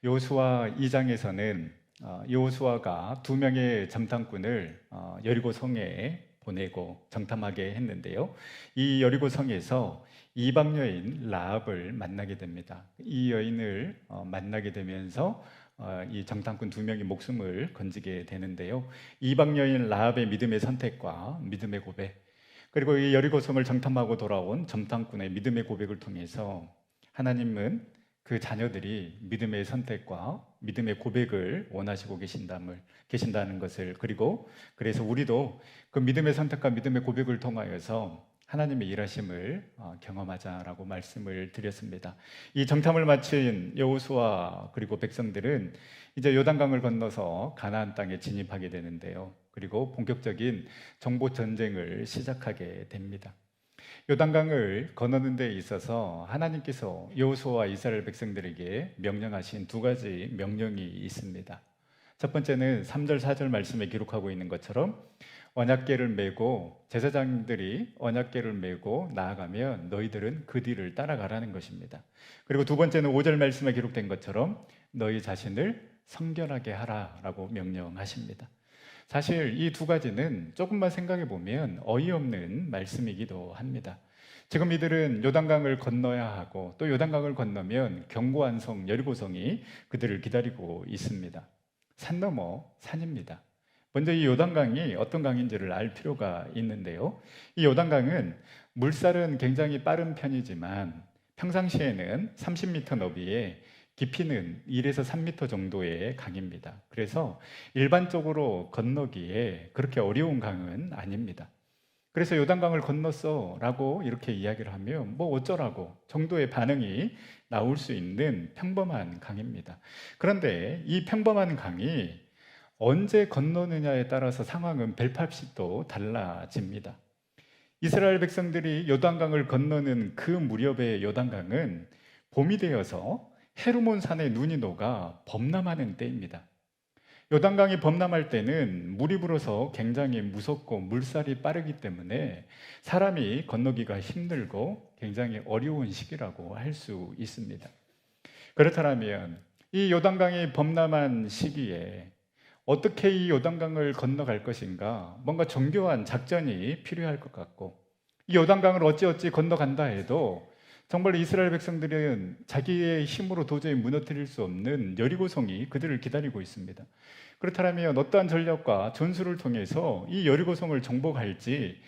여호수아 2장에서는 여호수아가 두 명의 정탐꾼을 여리고 성에 보내고 정탐하게 했는데요. 이 여리고 성에서 이방 여인 라합을 만나게 됩니다. 이 여인을 만나게 되면서 이 정탐꾼 두 명이 목숨을 건지게 되는데요. 이방 여인 라합의 믿음의 선택과 믿음의 고백, 그리고 이 여리고 성을 정탐하고 돌아온 정탐꾼의 믿음의 고백을 통해서 하나님은 그 자녀들이 믿음의 선택과 믿음의 고백을 원하시고 계신다는 것을, 그리고 그래서 우리도 그 믿음의 선택과 믿음의 고백을 통하여서 하나님의 일하심을 경험하자라고 말씀을 드렸습니다. 이 정탐을 마친 여호수아 그리고 백성들은 이제 요단강을 건너서 가나안 땅에 진입하게 되는데요. 그리고 본격적인 정복 전쟁을 시작하게 됩니다. 요단강을 건너는 데 있어서 하나님께서 여호수아와 이스라엘 백성들에게 명령하신 두 가지 명령이 있습니다. 첫 번째는 3절 4절 말씀에 기록하고 있는 것처럼 언약궤를 메고, 제사장들이 언약궤를 메고 나아가면 너희들은 그 뒤를 따라가라는 것입니다. 그리고 두 번째는 5절 말씀에 기록된 것처럼 너희 자신을 성결하게 하라라고 명령하십니다. 사실 이 두 가지는 조금만 생각해 보면 어이없는 말씀이기도 합니다. 지금 이들은 요단강을 건너야 하고, 또 요단강을 건너면 견고한 성 여리고성이 그들을 기다리고 있습니다. 산 넘어 산입니다. 먼저 이 요단강이 어떤 강인지를 알 필요가 있는데요. 이 요단강은 물살은 굉장히 빠른 편이지만 평상시에는 30m 너비에 깊이는 1에서 3m 정도의 강입니다. 그래서 일반적으로 건너기에 그렇게 어려운 강은 아닙니다. 그래서 요단강을 건넜어 라고 이렇게 이야기를 하면 뭐 어쩌라고 정도의 반응이 나올 수 있는 평범한 강입니다. 그런데 이 평범한 강이 언제 건너느냐에 따라서 상황은 벨팝식도 달라집니다. 이스라엘 백성들이 요단강을 건너는 그 무렵의 요단강은 봄이 되어서 헤르몬 산에 눈이 녹아 범람하는 때입니다. 요단강이 범람할 때는 물이 불어서 굉장히 무섭고 물살이 빠르기 때문에 사람이 건너기가 힘들고 굉장히 어려운 시기라고 할 수 있습니다. 그렇다면 이 요단강이 범람한 시기에 어떻게 이 요단강을 건너갈 것인가, 뭔가 정교한 작전이 필요할 것 같고, 이 요단강을 어찌어찌 건너간다 해도 정말 이스라엘 백성들은 자기의 힘으로 도저히 무너뜨릴 수 없는 여리고성이 그들을 기다리고 있습니다. 그렇다면 어떠한 전략과 전술을 통해서 이 여리고성을 정복할지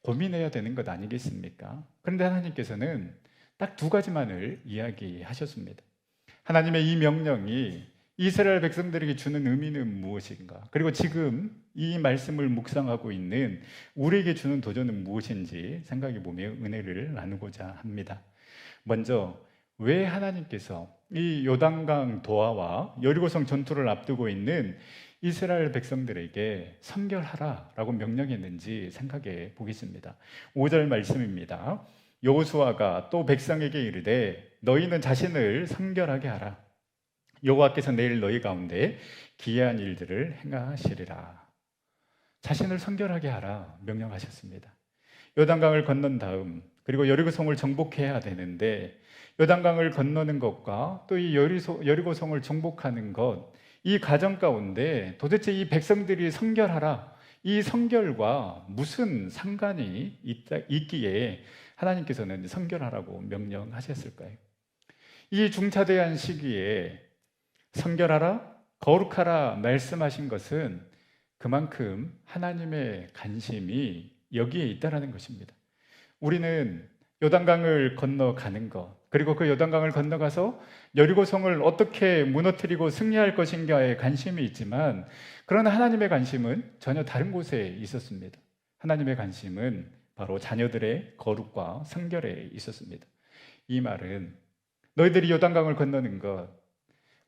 고민해야 되는 것 아니겠습니까? 그런데 하나님께서는 딱 두 가지만을 이야기하셨습니다. 하나님의 이 명령이 이스라엘 백성들에게 주는 의미는 무엇인가? 그리고 지금 이 말씀을 묵상하고 있는 우리에게 주는 도전은 무엇인지 생각해 보며 은혜를 나누고자 합니다. 먼저 왜 하나님께서 이 요단강 도하와 여리고성 전투를 앞두고 있는 이스라엘 백성들에게 성결하라라고 명령했는지 생각해 보겠습니다. 5절 말씀입니다. 여호수아가 또 백성에게 이르되 너희는 자신을 성결하게 하라. 여호와께서 내일 너희 가운데 기이한 일들을 행하시리라. 자신을 성결하게 하라 명령하셨습니다. 요단강을 건넌 다음, 그리고 여리고성을 정복해야 되는데 요단강을 건너는 것과 또 이 여리고성을 정복하는 것, 이 과정 가운데 도대체 이 백성들이 성결하라, 이 성결과 무슨 상관이 있기에 하나님께서는 성결하라고 명령하셨을까요? 이 중차대한 시기에 성결하라, 거룩하라 말씀하신 것은 그만큼 하나님의 관심이 여기에 있다는 것입니다. 우리는 요단강을 건너가는 것, 그리고 그 요단강을 건너가서 여리고성을 어떻게 무너뜨리고 승리할 것인가에 관심이 있지만, 그러나 하나님의 관심은 전혀 다른 곳에 있었습니다. 하나님의 관심은 바로 자녀들의 거룩과 성결에 있었습니다. 이 말은 너희들이 요단강을 건너는 것,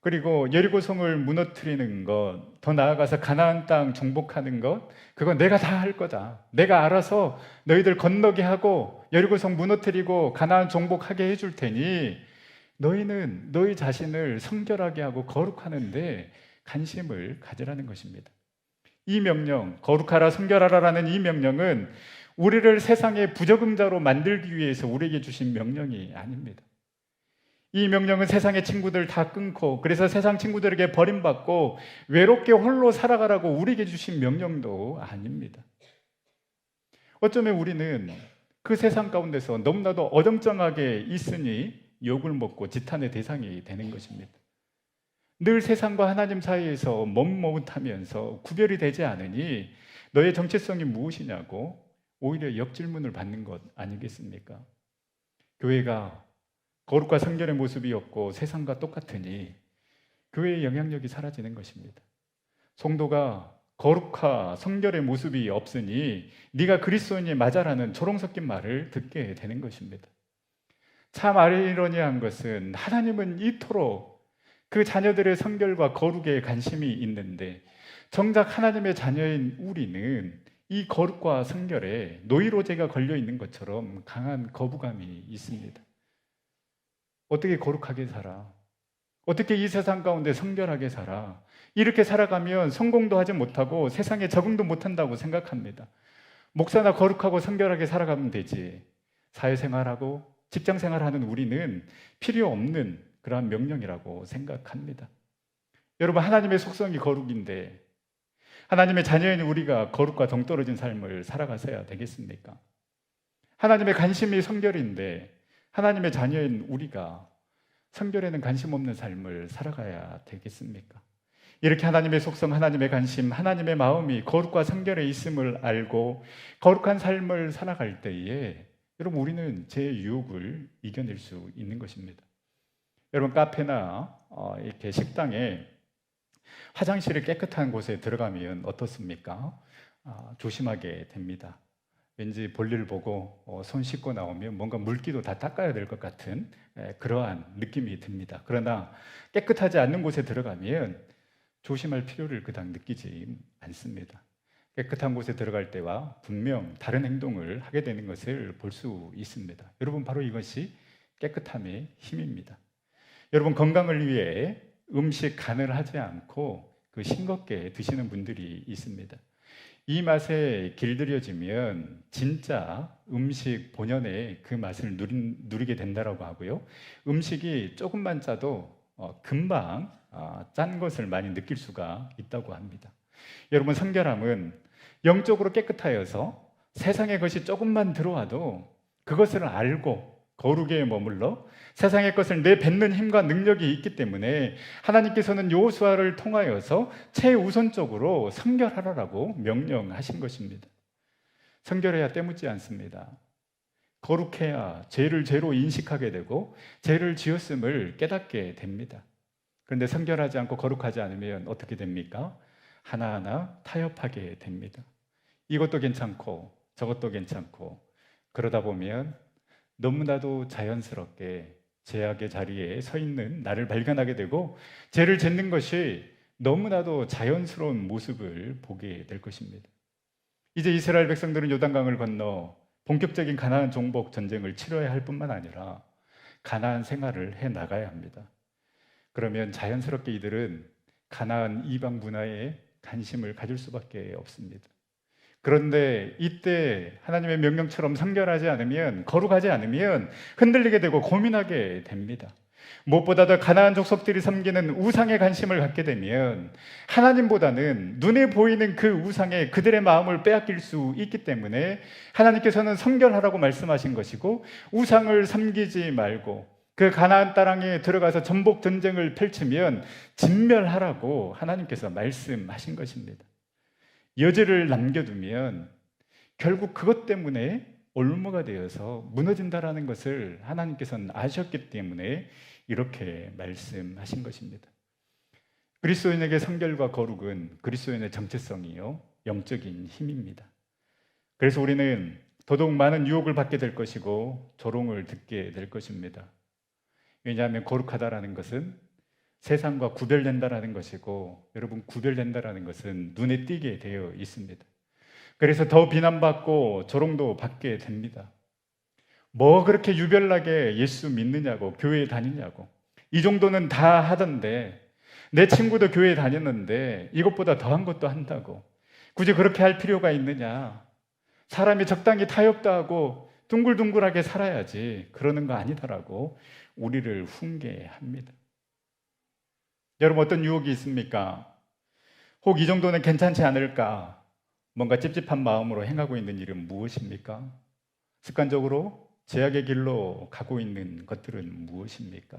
그리고 여리고성을 무너뜨리는 것, 더 나아가서 가나안 땅 정복하는 것, 그건 내가 다 할 거다. 내가 알아서 너희들 건너게 하고 여리고성 무너뜨리고 가나안 정복하게 해줄 테니 너희는 너희 자신을 성결하게 하고 거룩하는데 관심을 가지라는 것입니다. 이 명령, 거룩하라 성결하라라는 이 명령은 우리를 세상의 부적응자로 만들기 위해서 우리에게 주신 명령이 아닙니다. 이 명령은 세상의 친구들 다 끊고 그래서 세상 친구들에게 버림받고 외롭게 홀로 살아가라고 우리에게 주신 명령도 아닙니다. 어쩌면 우리는 그 세상 가운데서 너무나도 어정쩡하게 있으니 욕을 먹고 지탄의 대상이 되는 것입니다. 늘 세상과 하나님 사이에서 머뭇머뭇하면서 구별이 되지 않으니 너의 정체성이 무엇이냐고 오히려 역질문을 받는 것 아니겠습니까? 교회가 거룩과 성결의 모습이 없고 세상과 똑같으니 교회의 영향력이 사라지는 것입니다. 성도가 거룩과 성결의 모습이 없으니 네가 그리스도인이 맞아라는 조롱 섞인 말을 듣게 되는 것입니다. 참 아이러니한 것은 하나님은 이토록 그 자녀들의 성결과 거룩에 관심이 있는데 정작 하나님의 자녀인 우리는 이 거룩과 성결에 노이로제가 걸려 있는 것처럼 강한 거부감이 있습니다. 어떻게 거룩하게 살아? 어떻게 이 세상 가운데 성결하게 살아? 이렇게 살아가면 성공도 하지 못하고 세상에 적응도 못한다고 생각합니다. 목사나 거룩하고 성결하게 살아가면 되지. 사회생활하고 직장생활하는 우리는 필요 없는 그러한 명령이라고 생각합니다. 여러분, 하나님의 속성이 거룩인데 하나님의 자녀인 우리가 거룩과 동떨어진 삶을 살아가서야 되겠습니까? 하나님의 관심이 성결인데 하나님의 자녀인 우리가 성결에는 관심 없는 삶을 살아가야 되겠습니까? 이렇게 하나님의 속성, 하나님의 관심, 하나님의 마음이 거룩과 성결에 있음을 알고 거룩한 삶을 살아갈 때에 여러분, 우리는 제 유혹을 이겨낼 수 있는 것입니다. 여러분, 카페나 이렇게 식당에 화장실이 깨끗한 곳에 들어가면 어떻습니까? 조심하게 됩니다. 왠지 볼일 보고 손 씻고 나오면 뭔가 물기도 다 닦아야 될 것 같은 그러한 느낌이 듭니다. 그러나 깨끗하지 않는 곳에 들어가면 조심할 필요를 그닥 느끼지 않습니다. 깨끗한 곳에 들어갈 때와 분명 다른 행동을 하게 되는 것을 볼 수 있습니다. 여러분, 바로 이것이 깨끗함의 힘입니다. 여러분, 건강을 위해 음식 간을 하지 않고 그 싱겁게 드시는 분들이 있습니다. 이 맛에 길들여지면 진짜 음식 본연의 그 맛을 누리게 된다라고 하고요. 음식이 조금만 짜도 금방 짠 것을 많이 느낄 수가 있다고 합니다. 여러분, 성결함은 영적으로 깨끗하여서 세상의 것이 조금만 들어와도 그것을 알고 거룩에 머물러 세상의 것을 내뱉는 힘과 능력이 있기 때문에 하나님께서는 여호수아를 통하여서 최우선적으로 성결하라고 명령하신 것입니다. 성결해야 때묻지 않습니다. 거룩해야 죄를 죄로 인식하게 되고 죄를 지었음을 깨닫게 됩니다. 그런데 성결하지 않고 거룩하지 않으면 어떻게 됩니까? 하나하나 타협하게 됩니다. 이것도 괜찮고 저것도 괜찮고 그러다 보면 너무나도 자연스럽게 죄악의 자리에 서 있는 나를 발견하게 되고 죄를 짓는 것이 너무나도 자연스러운 모습을 보게 될 것입니다. 이제 이스라엘 백성들은 요단강을 건너 본격적인 가나안 정복 전쟁을 치러야 할 뿐만 아니라 가나안 생활을 해 나가야 합니다. 그러면 자연스럽게 이들은 가나안 이방 문화에 관심을 가질 수밖에 없습니다. 그런데 이때 하나님의 명령처럼 성결하지 않으면, 거룩하지 않으면 흔들리게 되고 고민하게 됩니다. 무엇보다도 가나안 족속들이 섬기는 우상에 관심을 갖게 되면 하나님보다는 눈에 보이는 그 우상에 그들의 마음을 빼앗길 수 있기 때문에 하나님께서는 성결하라고 말씀하신 것이고, 우상을 섬기지 말고 그 가나안 땅에 들어가서 전복 전쟁을 펼치면 진멸하라고 하나님께서 말씀하신 것입니다. 여지를 남겨두면 결국 그것 때문에 올무가 되어서 무너진다라는 것을 하나님께서는 아셨기 때문에 이렇게 말씀하신 것입니다. 그리스도인에게 성결과 거룩은 그리스도인의 정체성이요, 영적인 힘입니다. 그래서 우리는 더더욱 많은 유혹을 받게 될 것이고 조롱을 듣게 될 것입니다. 왜냐하면 거룩하다라는 것은 세상과 구별된다라는 것이고, 여러분, 구별된다라는 것은 눈에 띄게 되어 있습니다. 그래서 더 비난받고 조롱도 받게 됩니다. 뭐 그렇게 유별나게 예수 믿느냐고, 교회에 다니냐고, 이 정도는 다 하던데, 내 친구도 교회에 다녔는데 이것보다 더한 것도 한다고, 굳이 그렇게 할 필요가 있느냐, 사람이 적당히 타협도 하고 둥글둥글하게 살아야지 그러는 거 아니다라고 우리를 훈계합니다. 여러분, 어떤 유혹이 있습니까? 혹 이 정도는 괜찮지 않을까? 뭔가 찝찝한 마음으로 행하고 있는 일은 무엇입니까? 습관적으로 제약의 길로 가고 있는 것들은 무엇입니까?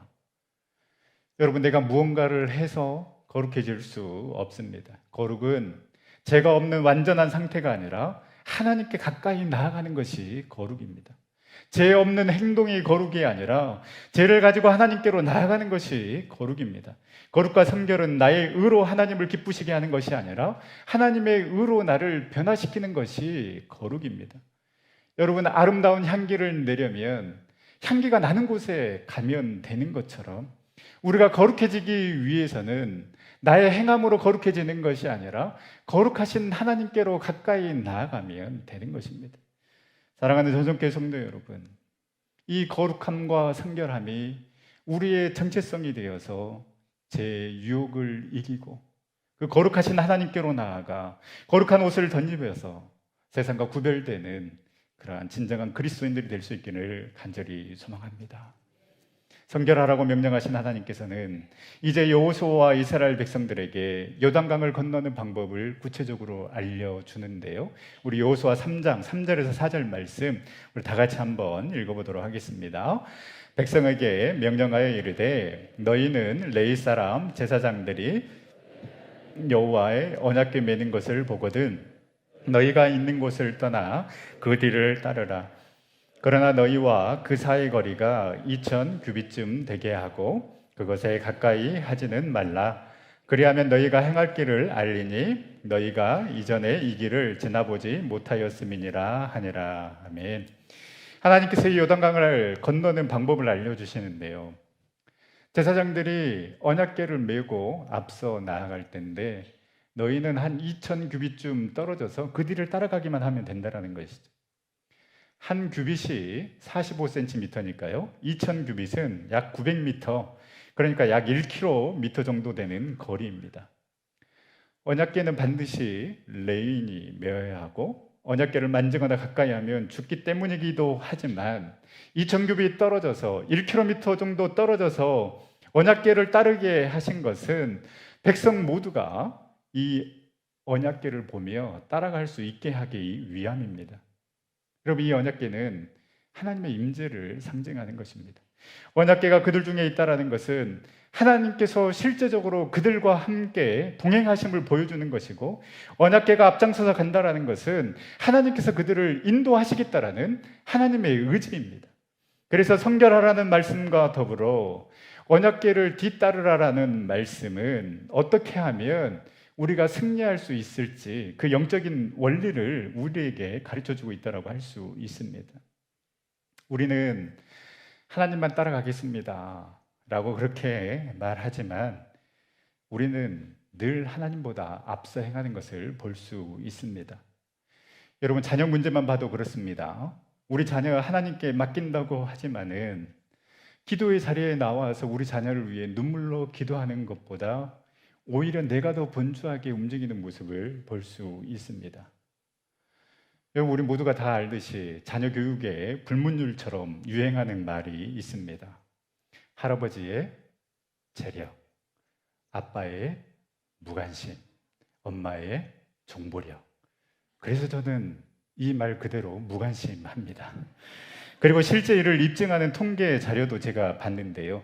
여러분, 내가 무언가를 해서 거룩해질 수 없습니다. 거룩은 죄가 없는 완전한 상태가 아니라 하나님께 가까이 나아가는 것이 거룩입니다. 죄 없는 행동이 거룩이 아니라 죄를 가지고 하나님께로 나아가는 것이 거룩입니다. 거룩과 성결은 나의 의로 하나님을 기쁘시게 하는 것이 아니라 하나님의 의로 나를 변화시키는 것이 거룩입니다. 여러분, 아름다운 향기를 내려면 향기가 나는 곳에 가면 되는 것처럼 우리가 거룩해지기 위해서는 나의 행함으로 거룩해지는 것이 아니라 거룩하신 하나님께로 가까이 나아가면 되는 것입니다. 사랑하는 전성교회 성도 여러분, 이 거룩함과 성결함이 우리의 정체성이 되어서 제 유혹을 이기고 그 거룩하신 하나님께로 나아가 거룩한 옷을 덧입어서 세상과 구별되는 그러한 진정한 그리스도인들이 될 수 있기를 간절히 소망합니다. 성결하라고 명령하신 하나님께서는 이제 여호수아와 이스라엘 백성들에게 요단강을 건너는 방법을 구체적으로 알려주는데요. 우리 여호수아 3장 3절에서 4절 말씀 우리 다 같이 한번 읽어보도록 하겠습니다. 백성에게 명령하여 이르되 너희는 레위 사람 제사장들이 여호와의 언약궤 매는 것을 보거든 너희가 있는 곳을 떠나 그 뒤를 따르라. 그러나 너희와 그 사이 거리가 2000 규빗쯤 되게 하고 그것에 가까이 하지는 말라. 그리하면 너희가 행할 길을 알리니 너희가 이전에 이 길을 지나보지 못하였음이니라 하니라. 아멘. 하나님께서 이 요단강을 건너는 방법을 알려주시는데요. 제사장들이 언약궤를 메고 앞서 나아갈 때인데 너희는 한 2000 규빗쯤 떨어져서 그 뒤를 따라가기만 하면 된다는 것이죠. 한 규빗이 45cm니까요. 2000 규빗은 약 900m, 그러니까 약 1km 정도 되는 거리입니다. 언약궤는 반드시 레인이 메어야 하고 언약궤를 만지거나 가까이 하면 죽기 때문이기도 하지만 2000 규빗 떨어져서 1km 정도 떨어져서 언약궤를 따르게 하신 것은 백성 모두가 이 언약궤를 보며 따라갈 수 있게 하기 위함입니다. 여러분, 이 언약궤는 하나님의 임재를 상징하는 것입니다. 언약궤가 그들 중에 있다라는 것은 하나님께서 실제적으로 그들과 함께 동행하심을 보여주는 것이고 언약궤가 앞장서서 간다라는 것은 하나님께서 그들을 인도하시겠다라는 하나님의 의지입니다. 그래서 성결하라는 말씀과 더불어 언약궤를 뒤따르라라는 말씀은 어떻게 하면 우리가 승리할 수 있을지 그 영적인 원리를 우리에게 가르쳐주고 있다고 할 수 있습니다. 우리는 하나님만 따라가겠습니다 라고 그렇게 말하지만 우리는 늘 하나님보다 앞서 행하는 것을 볼 수 있습니다. 여러분, 자녀 문제만 봐도 그렇습니다. 우리 자녀가 하나님께 맡긴다고 하지만은 기도의 자리에 나와서 우리 자녀를 위해 눈물로 기도하는 것보다 오히려 내가 더 분주하게 움직이는 모습을 볼 수 있습니다. 여러분, 우리 모두가 다 알듯이 자녀 교육에 불문율처럼 유행하는 말이 있습니다. 할아버지의 재력, 아빠의 무관심, 엄마의 정보력. 그래서 저는 이 말 그대로 무관심합니다. 그리고 실제 이를 입증하는 통계 자료도 제가 봤는데요.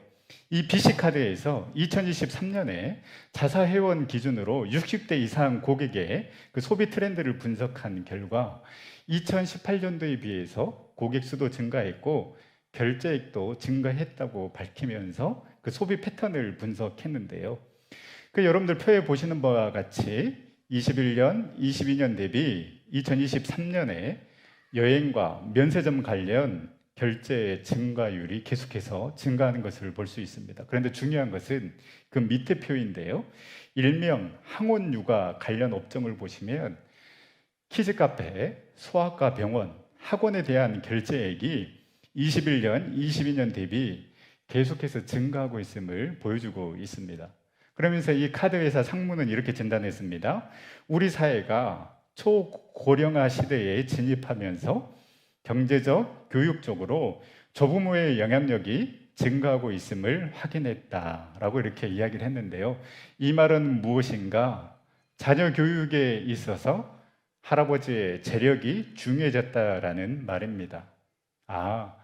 이 BC카드에서 2023년에 자사회원 기준으로 60대 이상 고객의 그 소비 트렌드를 분석한 결과 2018년도에 비해서 고객 수도 증가했고 결제액도 증가했다고 밝히면서 그 소비 패턴을 분석했는데요. 그 여러분들 표에 보시는 바와 같이 21년, 22년 대비 2023년에 여행과 면세점 관련 결제 증가율이 계속해서 증가하는 것을 볼 수 있습니다. 그런데 중요한 것은 그 밑에 표인데요. 일명 항원 육아 관련 업종을 보시면 키즈카페, 소아과 병원, 학원에 대한 결제액이 21년, 22년 대비 계속해서 증가하고 있음을 보여주고 있습니다. 그러면서 이 카드 회사 상무는 이렇게 진단했습니다. 우리 사회가 초고령화 시대에 진입하면서 경제적, 교육적으로 조부모의 영향력이 증가하고 있음을 확인했다라고 이렇게 이야기를 했는데요. 이 말은 무엇인가? 자녀 교육에 있어서 할아버지의 재력이 중요해졌다라는 말입니다. 아,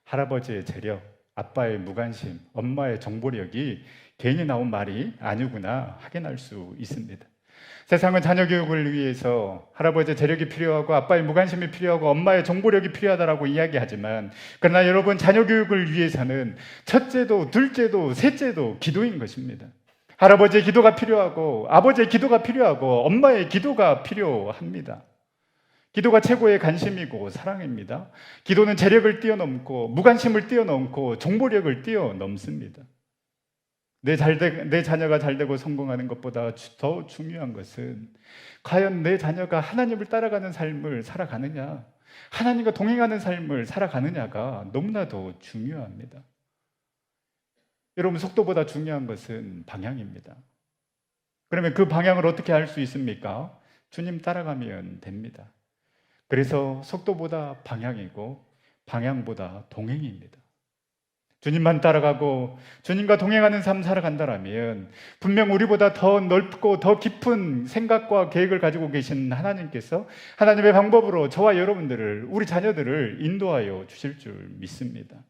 할아버지의 재력, 아빠의 무관심, 엄마의 정보력이 괜히 나온 말이 아니구나 확인할 수 있습니다. 세상은 자녀 교육을 위해서 할아버지의 재력이 필요하고 아빠의 무관심이 필요하고 엄마의 정보력이 필요하다라고 이야기하지만, 그러나 여러분, 자녀 교육을 위해서는 첫째도 둘째도 셋째도 기도인 것입니다. 할아버지의 기도가 필요하고 아버지의 기도가 필요하고 엄마의 기도가 필요합니다. 기도가 최고의 관심이고 사랑입니다. 기도는 재력을 뛰어넘고 무관심을 뛰어넘고 정보력을 뛰어넘습니다. 내 자녀가 잘되고 성공하는 것보다 더 중요한 것은 과연 내 자녀가 하나님을 따라가는 삶을 살아가느냐, 하나님과 동행하는 삶을 살아가느냐가 너무나도 중요합니다. 여러분, 속도보다 중요한 것은 방향입니다. 그러면 그 방향을 어떻게 알 수 있습니까? 주님 따라가면 됩니다. 그래서 속도보다 방향이고 방향보다 동행입니다. 주님만 따라가고 주님과 동행하는 삶 살아간다면 분명 우리보다 더 넓고 더 깊은 생각과 계획을 가지고 계신 하나님께서 하나님의 방법으로 저와 여러분들을, 우리 자녀들을 인도하여 주실 줄 믿습니다.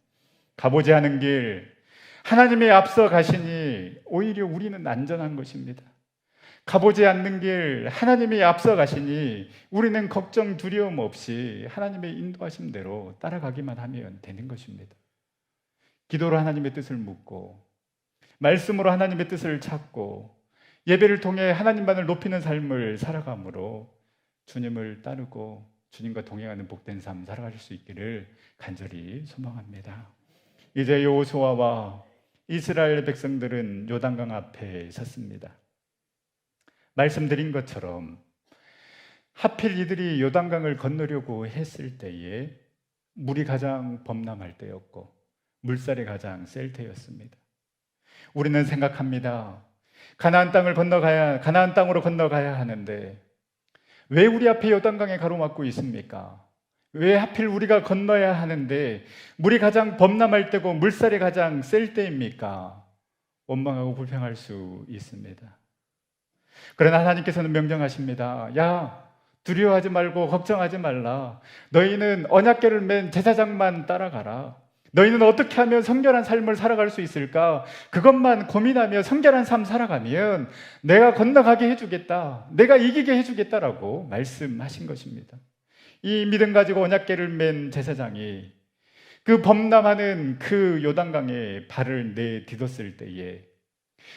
가보지 않은 길, 하나님이 앞서 가시니 오히려 우리는 안전한 것입니다. 가보지 않는 길, 하나님이 앞서 가시니 우리는 걱정, 두려움 없이 하나님의 인도하심대로 따라가기만 하면 되는 것입니다. 기도로 하나님의 뜻을 묻고, 말씀으로 하나님의 뜻을 찾고, 예배를 통해 하나님만을 높이는 삶을 살아감으로 주님을 따르고 주님과 동행하는 복된 삶 살아가실 수 있기를 간절히 소망합니다. 이제 여호수아와 이스라엘 백성들은 요단강 앞에 섰습니다. 말씀드린 것처럼 하필 이들이 요단강을 건너려고 했을 때에 물이 가장 범람할 때였고 물살이 가장 셀 때였습니다. 우리는 생각합니다. 가나안 땅으로 건너가야 하는데 왜 우리 앞에 요단강에 가로막고 있습니까? 왜 하필 우리가 건너야 하는데 물이 가장 범람할 때고 물살이 가장 셀 때입니까? 원망하고 불평할 수 있습니다. 그러나 하나님께서는 명령하십니다. 야, 두려워하지 말고 걱정하지 말라. 너희는 언약궤를 맨 제사장만 따라가라. 너희는 어떻게 하면 성결한 삶을 살아갈 수 있을까? 그것만 고민하며 성결한 삶 살아가면 내가 건너가게 해주겠다. 내가 이기게 해주겠다라고 말씀하신 것입니다. 이 믿음 가지고 언약궤를 맨 제사장이 그 범람하는 그 요단강에 발을 내딛었을 때에,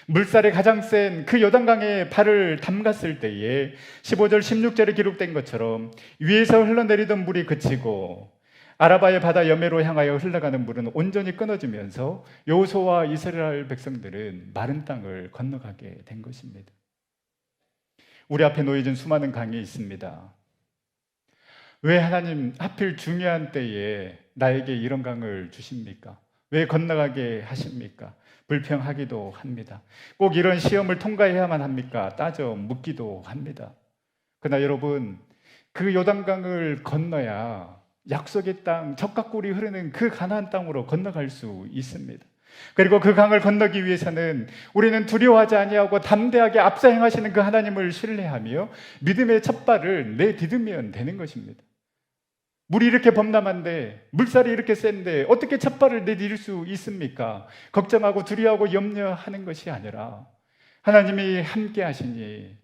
물살이 가장 센 그 요단강에 발을 담갔을 때에 15절 16절에 기록된 것처럼 위에서 흘러내리던 물이 그치고 아라바의 바다 여매로 향하여 흘러가는 물은 온전히 끊어지면서 여호수아와 이스라엘 백성들은 마른 땅을 건너가게 된 것입니다. 우리 앞에 놓여진 수많은 강이 있습니다. 왜 하나님 하필 중요한 때에 나에게 이런 강을 주십니까? 왜 건너가게 하십니까? 불평하기도 합니다. 꼭 이런 시험을 통과해야만 합니까? 따져 묻기도 합니다. 그러나 여러분, 그 요단강을 건너야 약속의 땅, 젖과 꿀이 흐르는 그 가나안 땅으로 건너갈 수 있습니다. 그리고 그 강을 건너기 위해서는 우리는 두려워하지 아니하고 담대하게 앞서 행하시는 그 하나님을 신뢰하며 믿음의 첫발을 내디디면 되는 것입니다. 물이 이렇게 범람한데, 물살이 이렇게 센데 어떻게 첫발을 내디딜 수 있습니까? 걱정하고 두려워하고 염려하는 것이 아니라 하나님이 함께 하시니,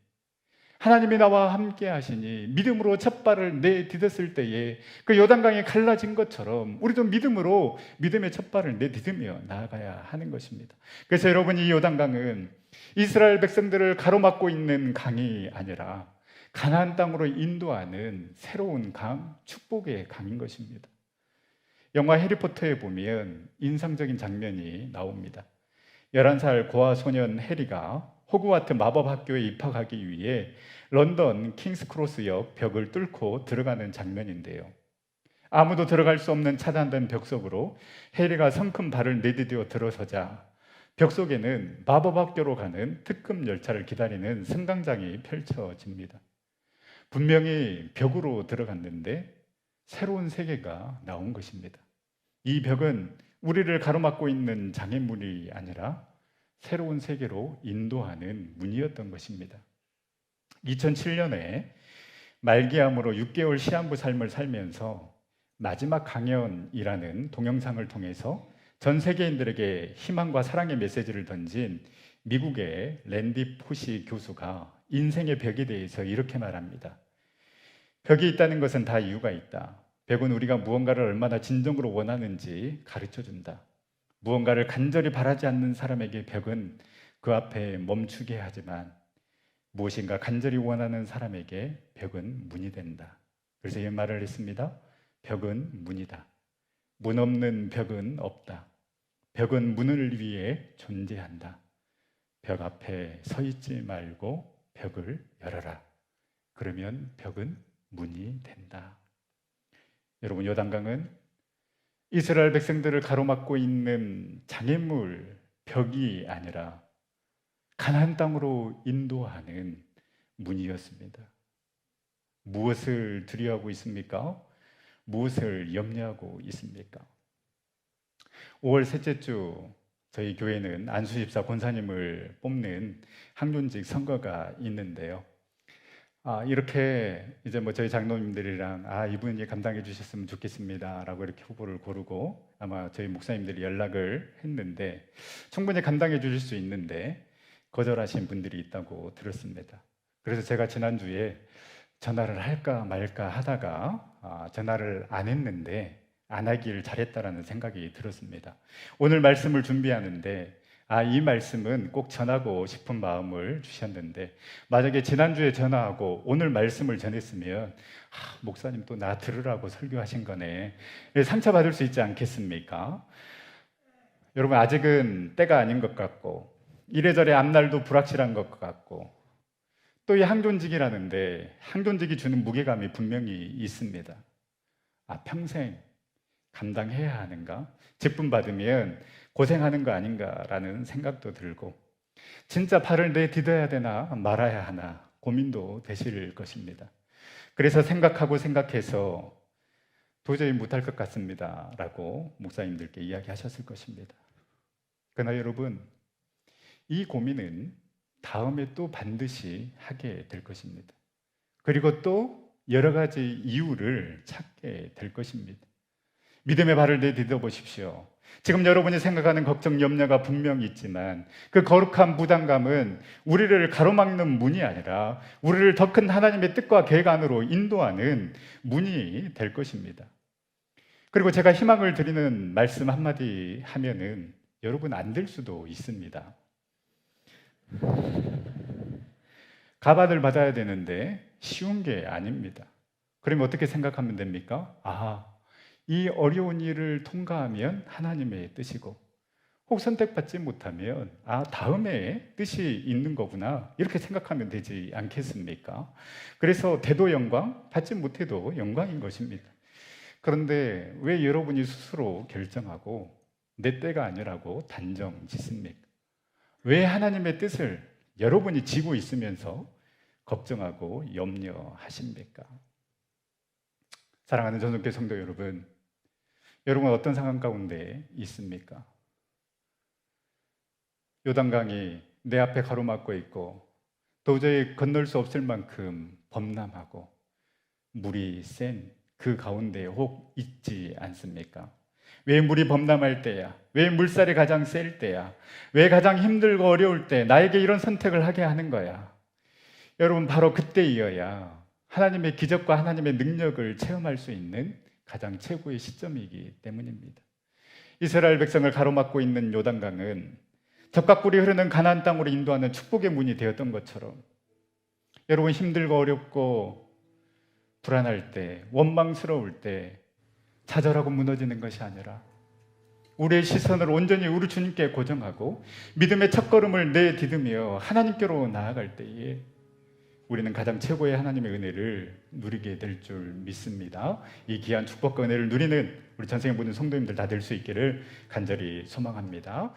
하나님이 나와 함께 하시니 믿음으로 첫발을 내디뎠을 때에 그 요단강이 갈라진 것처럼 우리도 믿음으로 믿음의 첫발을 내디디며 나아가야 하는 것입니다. 그래서 여러분, 이 요단강은 이스라엘 백성들을 가로막고 있는 강이 아니라 가나안 땅으로 인도하는 새로운 강, 축복의 강인 것입니다. 영화 해리포터에 보면 인상적인 장면이 나옵니다. 11살 고아 소년 해리가 호그와트 마법 학교에 입학하기 위해 런던 킹스크로스역 벽을 뚫고 들어가는 장면인데요. 아무도 들어갈 수 없는 차단된 벽 속으로 해리가 성큼 발을 내디뎌 들어서자 벽 속에는 마법 학교로 가는 특급 열차를 기다리는 승강장이 펼쳐집니다. 분명히 벽으로 들어갔는데 새로운 세계가 나온 것입니다. 이 벽은 우리를 가로막고 있는 장애물이 아니라 새로운 세계로 인도하는 문이었던 것입니다. 2007년에 말기암으로 6개월 시한부 삶을 살면서 마지막 강연이라는 동영상을 통해서 전 세계인들에게 희망과 사랑의 메시지를 던진 미국의 랜디 포시 교수가 인생의 벽에 대해서 이렇게 말합니다. 벽이 있다는 것은 다 이유가 있다. 벽은 우리가 무언가를 얼마나 진정으로 원하는지 가르쳐준다. 무언가를 간절히 바라지 않는 사람에게 벽은 그 앞에 멈추게 하지만 무엇인가 간절히 원하는 사람에게 벽은 문이 된다. 그래서 이 말을 했습니다. 벽은 문이다. 문 없는 벽은 없다. 벽은 문을 위해 존재한다. 벽 앞에 서 있지 말고 벽을 열어라. 그러면 벽은 문이 된다. 여러분, 요단강은 이스라엘 백성들을 가로막고 있는 장애물, 벽이 아니라 가나안 땅으로 인도하는 문이었습니다. 무엇을 두려워하고 있습니까? 무엇을 염려하고 있습니까? 5월 셋째 주 저희 교회는 안수집사 권사님을 뽑는 항존직 선거가 있는데요. 이렇게 이제 저희 장로님들이랑 이분이 감당해 주셨으면 좋겠습니다라고 이렇게 후보를 고르고 아마 저희 목사님들이 연락을 했는데 충분히 감당해 주실 수 있는데 거절하신 분들이 있다고 들었습니다. 그래서 제가 지난주에 전화를 할까 말까 하다가 전화를 안 했는데 안 하길 잘했다라는 생각이 들었습니다. 오늘 말씀을 준비하는데 이 말씀은 꼭 전하고 싶은 마음을 주셨는데 만약에 지난주에 전화하고 오늘 말씀을 전했으면 목사님 또 나 들으라고 설교하신 거네, 상처받을 수 있지 않겠습니까? 여러분, 아직은 때가 아닌 것 같고 이래저래 앞날도 불확실한 것 같고 또 이 항존직이라는데 항존직이 주는 무게감이 분명히 있습니다. 평생 감당해야 하는가? 직분 받으면 고생하는 거 아닌가라는 생각도 들고 진짜 발을 내딛어야 되나 말아야 하나 고민도 되실 것입니다. 그래서 생각해서 도저히 못할 것 같습니다 라고 목사님들께 이야기하셨을 것입니다. 그러나 여러분, 이 고민은 다음에 또 반드시 하게 될 것입니다. 그리고 또 여러 가지 이유를 찾게 될 것입니다. 믿음의 발을 내딛어 보십시오. 지금 여러분이 생각하는 걱정, 염려가 분명히 있지만 그 거룩한 부담감은 우리를 가로막는 문이 아니라 우리를 더 큰 하나님의 뜻과 계획 안으로 인도하는 문이 될 것입니다. 그리고 제가 희망을 드리는 말씀 한마디 하면은 여러분 안 될 수도 있습니다. 가반을 받아야 되는데 쉬운 게 아닙니다. 그러면 어떻게 생각하면 됩니까? 이 어려운 일을 통과하면 하나님의 뜻이고 혹 선택받지 못하면 다음에 뜻이 있는 거구나 이렇게 생각하면 되지 않겠습니까? 그래서 돼도 영광, 받지 못해도 영광인 것입니다. 그런데 왜 여러분이 스스로 결정하고 내 때가 아니라고 단정 짓습니까? 왜 하나님의 뜻을 여러분이 지고 있으면서 걱정하고 염려하십니까? 사랑하는 전도교회 성도 여러분, 여러분 어떤 상황 가운데 있습니까? 요단강이 내 앞에 가로막고 있고 도저히 건널 수 없을 만큼 범람하고 물이 센 그 가운데 혹 있지 않습니까? 왜 물이 범람할 때야? 왜 물살이 가장 셀 때야? 왜 가장 힘들고 어려울 때 나에게 이런 선택을 하게 하는 거야? 여러분, 바로 그때이어야 하나님의 기적과 하나님의 능력을 체험할 수 있는 가장 최고의 시점이기 때문입니다. 이스라엘 백성을 가로막고 있는 요단강은 젖과 꿀이 흐르는 가나안 땅으로 인도하는 축복의 문이 되었던 것처럼 여러분, 힘들고 어렵고 불안할 때, 원망스러울 때 좌절하고 무너지는 것이 아니라 우리의 시선을 온전히 우리 주님께 고정하고 믿음의 첫걸음을 내디디며 하나님께로 나아갈 때에 우리는 가장 최고의 하나님의 은혜를 누리게 될 줄 믿습니다. 이 귀한 축복과 은혜를 누리는 우리 전생의 모든 성도님들 다 될 수 있기를 간절히 소망합니다.